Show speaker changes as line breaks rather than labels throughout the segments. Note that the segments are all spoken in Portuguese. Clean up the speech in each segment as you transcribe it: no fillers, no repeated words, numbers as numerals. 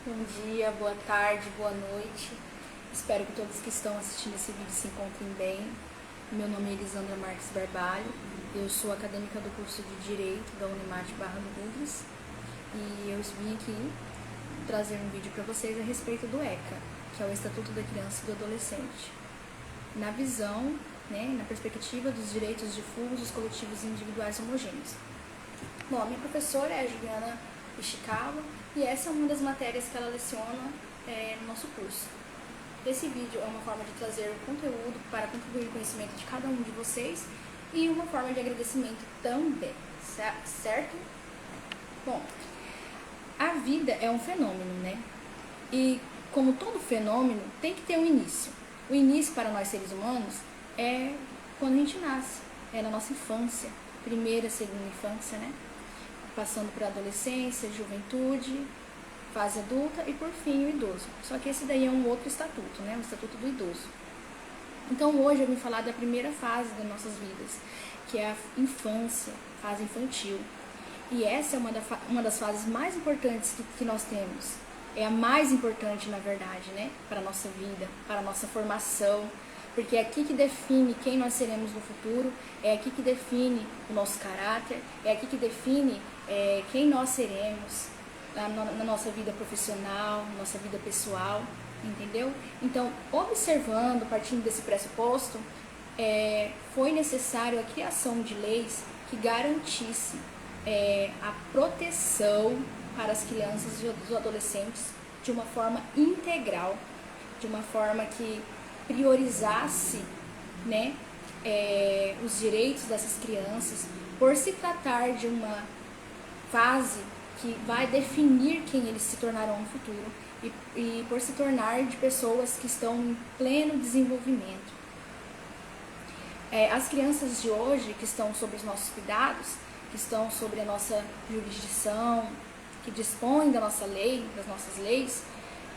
Bom dia, boa tarde, boa noite. Espero que todos que estão assistindo esse vídeo se encontrem bem. Meu nome é Elisandra Marques Barbalho, eu sou acadêmica do curso de Direito da Unemate Barra do Douglas e eu vim aqui trazer um vídeo para vocês a respeito do ECA, que é o Estatuto da Criança e do Adolescente, na visão, na perspectiva dos direitos difusos, coletivos e individuais homogêneos. Bom, a minha professora é a Juliana Ishikawa e essa é uma das matérias que ela leciona no nosso curso. Esse vídeo é uma forma de trazer o conteúdo para contribuir com o conhecimento de cada um de vocês e uma forma de agradecimento também, certo? Bom, a vida é um fenômeno, E como todo fenômeno, tem que ter um início. O início para nós seres humanos é quando a gente nasce, é na nossa infância, primeira, segunda infância, Passando por adolescência, juventude, fase adulta e por fim o idoso. Só que esse daí é um outro estatuto, o estatuto do idoso. Então hoje eu vim falar da primeira fase das nossas vidas, que é a infância, fase infantil. E essa é uma das fases mais importantes que nós temos. É a mais importante, na verdade, para a nossa vida, para a nossa formação, porque é aqui que define quem nós seremos no futuro, é aqui que define o nosso caráter, é aqui que define quem nós seremos na nossa vida profissional, na nossa vida pessoal, entendeu? Então, observando, partindo desse pressuposto, foi necessário a criação de leis que garantisse a proteção para as crianças e os adolescentes de uma forma integral, de uma forma que priorizasse os direitos dessas crianças, por se tratar de uma fase que vai definir quem eles se tornarão no futuro e por se tornar de pessoas que estão em pleno desenvolvimento. As crianças de hoje, que estão sob os nossos cuidados, que estão sobre a nossa jurisdição, que dispõem da nossa lei, das nossas leis,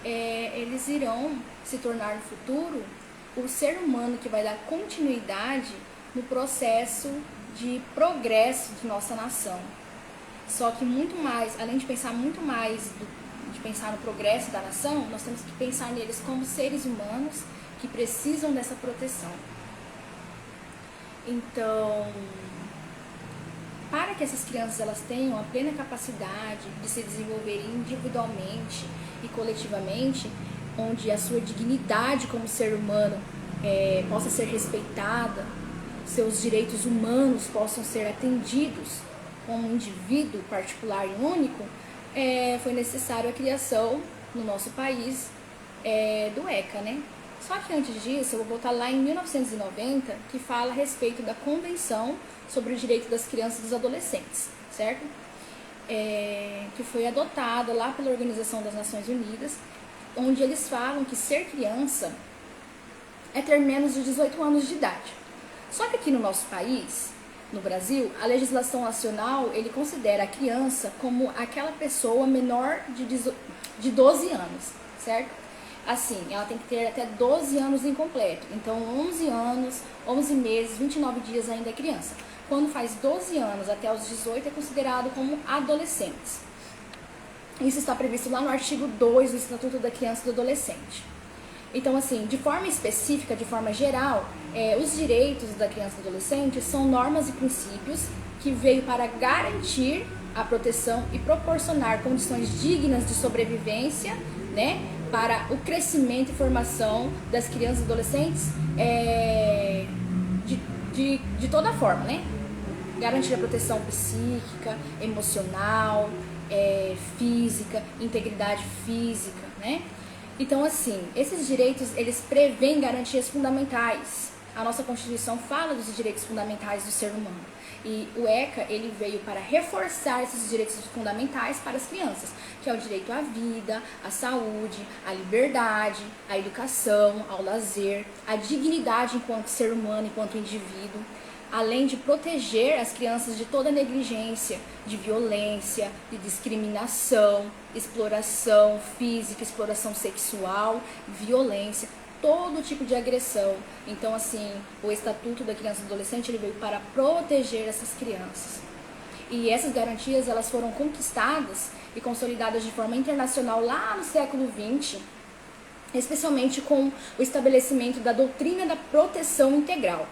eles irão se tornar no futuro o ser humano que vai dar continuidade no processo de progresso de nossa nação. Só que muito mais, além de pensar muito mais de pensar no progresso da nação, nós temos que pensar neles como seres humanos que precisam dessa proteção. Então, para que essas crianças elas tenham a plena capacidade de se desenvolverem individualmente e coletivamente, onde a sua dignidade como ser humano possa ser respeitada, seus direitos humanos possam ser atendidos como um indivíduo particular e único, foi necessário a criação no nosso país do ECA, Só que antes disso, eu vou voltar lá em 1990, que fala a respeito da Convenção sobre o Direito das Crianças e dos Adolescentes, certo? Que foi adotada lá pela Organização das Nações Unidas, onde eles falam que ser criança é ter menos de 18 anos de idade. Só que aqui no nosso país, no Brasil, a legislação nacional, ele considera a criança como aquela pessoa menor de 12 anos, certo? Assim, ela tem que ter até 12 anos incompleto. Então, 11 anos, 11 meses, 29 dias ainda é criança. Quando faz 12 anos até os 18, é considerado como adolescentes. Isso está previsto lá no artigo 2 do Estatuto da Criança e do Adolescente. Então, assim, de forma específica, de forma geral, os direitos da criança e do adolescente são normas e princípios que veio para garantir a proteção e proporcionar condições dignas de sobrevivência, para o crescimento e formação das crianças e adolescentes de toda forma, Garantir a proteção psíquica, emocional, física, integridade física, Então, assim, esses direitos, eles prevêem garantias fundamentais. A nossa Constituição fala dos direitos fundamentais do ser humano. E o ECA, ele veio para reforçar esses direitos fundamentais para as crianças, que é o direito à vida, à saúde, à liberdade, à educação, ao lazer, à dignidade enquanto ser humano, enquanto indivíduo, além de proteger as crianças de toda negligência, de violência, de discriminação, exploração física, exploração sexual, violência, todo tipo de agressão. Então, assim, o Estatuto da Criança e do Adolescente ele veio para proteger essas crianças. E essas garantias elas foram conquistadas e consolidadas de forma internacional lá no século XX, especialmente com o estabelecimento da doutrina da proteção integral,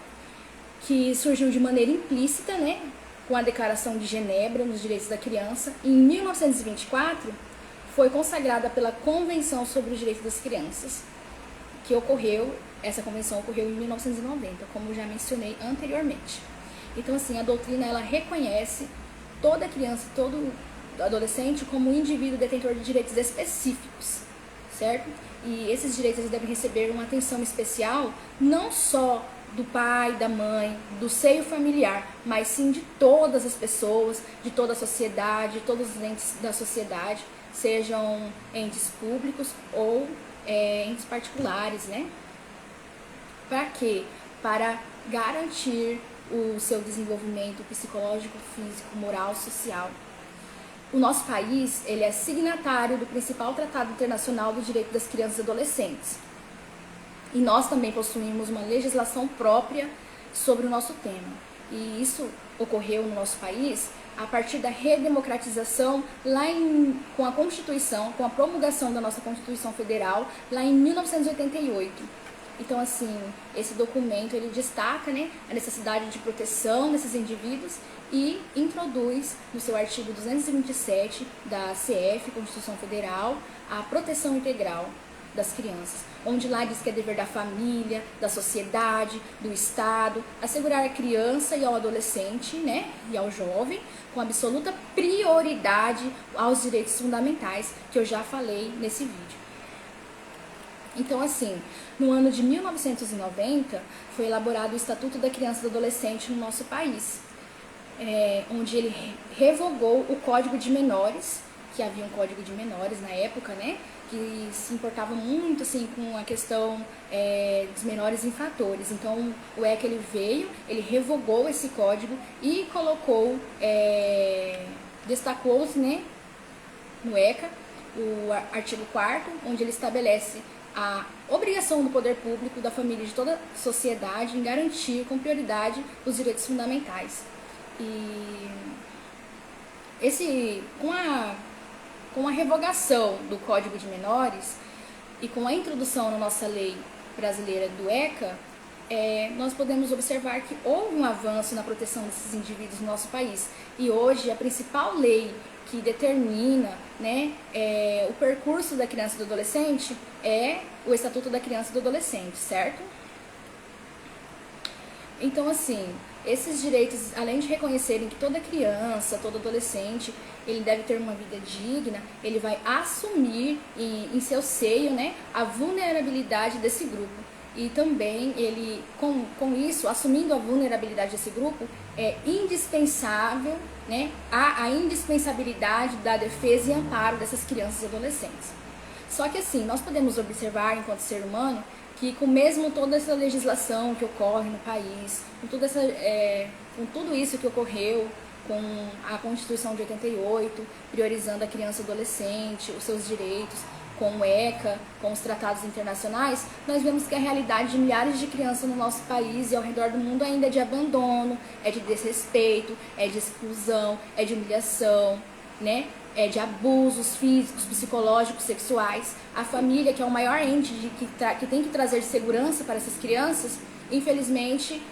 que surgiu de maneira implícita, né, com a Declaração de Genebra nos Direitos da Criança. E em 1924 foi consagrada pela Convenção sobre os Direitos das Crianças, essa convenção ocorreu em 1990, como já mencionei anteriormente. Então, assim, a doutrina, ela reconhece toda criança, todo adolescente como um indivíduo detentor de direitos específicos, certo? E esses direitos eles devem receber uma atenção especial, não só do pai, da mãe, do seio familiar, mas sim de todas as pessoas, de toda a sociedade, de todos os entes da sociedade, sejam entes públicos ou entes particulares, né? Para quê? Para garantir o seu desenvolvimento psicológico, físico, moral, social. O nosso país, ele é signatário do principal Tratado Internacional do Direito das Crianças e Adolescentes. E nós também possuímos uma legislação própria sobre o nosso tema. E isso ocorreu no nosso país a partir da redemocratização com a Constituição, com a promulgação da nossa Constituição Federal, lá em 1988. Então, assim, esse documento, ele destaca, né, a necessidade de proteção desses indivíduos e introduz no seu artigo 227 da CF, Constituição Federal, a proteção integral das crianças, onde lá diz que é dever da família, da sociedade, do Estado, assegurar à criança e ao adolescente, né, e ao jovem, com absoluta prioridade aos direitos fundamentais, que eu já falei nesse vídeo. Então, assim, no ano de 1990, foi elaborado o Estatuto da Criança e do Adolescente no nosso país, onde ele revogou o Código de Menores, que havia um Código de Menores na época, né, que se importava muito, assim, com a questão dos menores infratores. Então, o ECA, ele veio, ele revogou esse código e colocou, destacou-se, né, no ECA, o artigo 4º, onde ele estabelece a obrigação do poder público, da família e de toda a sociedade em garantir com prioridade os direitos fundamentais. E com a revogação do Código de Menores e com a introdução na nossa lei brasileira do ECA, nós podemos observar que houve um avanço na proteção desses indivíduos no nosso país. E hoje a principal lei que determina, né, o percurso da criança e do adolescente é o Estatuto da Criança e do Adolescente, certo? Então, assim, esses direitos, além de reconhecerem que toda criança, todo adolescente, ele deve ter uma vida digna, ele vai assumir em seu seio, né, a vulnerabilidade desse grupo. E também, ele, com isso, assumindo a vulnerabilidade desse grupo, é indispensável, né, a indispensabilidade da defesa e amparo dessas crianças e adolescentes. Só que, assim, nós podemos observar, enquanto ser humano, que com mesmo toda essa legislação que ocorre no país, com tudo isso que ocorreu, com a Constituição de 88, priorizando a criança e o adolescente, os seus direitos, com o ECA, com os tratados internacionais, nós vemos que a realidade de milhares de crianças no nosso país e ao redor do mundo ainda é de abandono, é de desrespeito, é de exclusão, é de humilhação, né? É de abusos físicos, psicológicos, sexuais. A família, que é o maior ente que tem que trazer segurança para essas crianças, infelizmente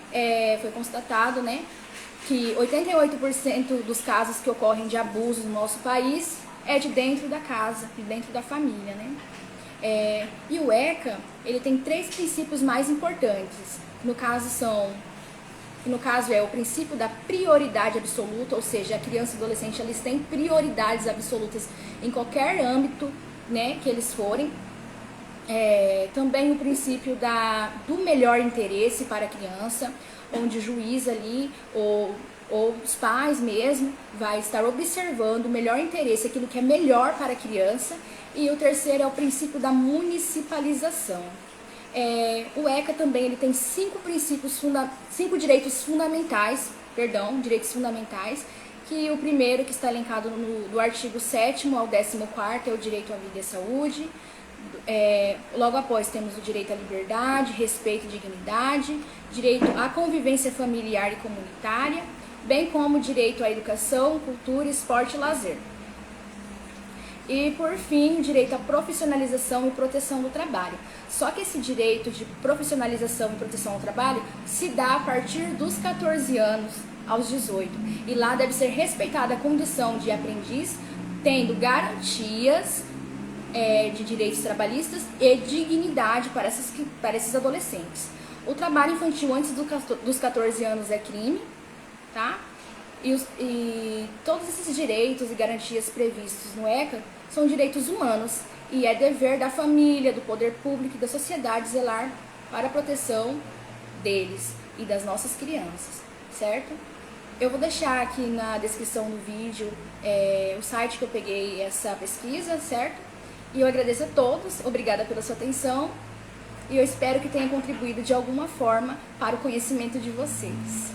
foi constatado, né, que 88% dos casos que ocorrem de abuso no nosso país é de dentro da casa, de dentro da família, né? E o ECA, ele tem 3 princípios mais importantes. No caso é o princípio da prioridade absoluta, ou seja, a criança e o adolescente, eles têm prioridades absolutas em qualquer âmbito, né, que eles forem. Também o princípio do melhor interesse para a criança, onde o juiz ali, ou os pais mesmo, vai estar observando o melhor interesse, aquilo que é melhor para a criança. E o terceiro é o princípio da municipalização. O ECA também ele tem 5 direitos fundamentais, que o primeiro, que está elencado do artigo 7º ao 14º, é o direito à vida e à saúde. Logo após temos o direito à liberdade, respeito e dignidade, direito à convivência familiar e comunitária, bem como direito à educação, cultura, esporte e lazer. E, por fim, o direito à profissionalização e proteção do trabalho. Só que esse direito de profissionalização e proteção ao trabalho se dá a partir dos 14 anos aos 18. E lá deve ser respeitada a condição de aprendiz, tendo garantias de direitos trabalhistas e dignidade para esses adolescentes. O trabalho infantil antes dos 14 anos é crime, tá? E todos esses direitos e garantias previstos no ECA são direitos humanos e é dever da família, do poder público e da sociedade zelar para a proteção deles e das nossas crianças, certo? Eu vou deixar aqui na descrição do vídeo o site que eu peguei essa pesquisa, certo? E eu agradeço a todos, obrigada pela sua atenção e eu espero que tenha contribuído de alguma forma para o conhecimento de vocês.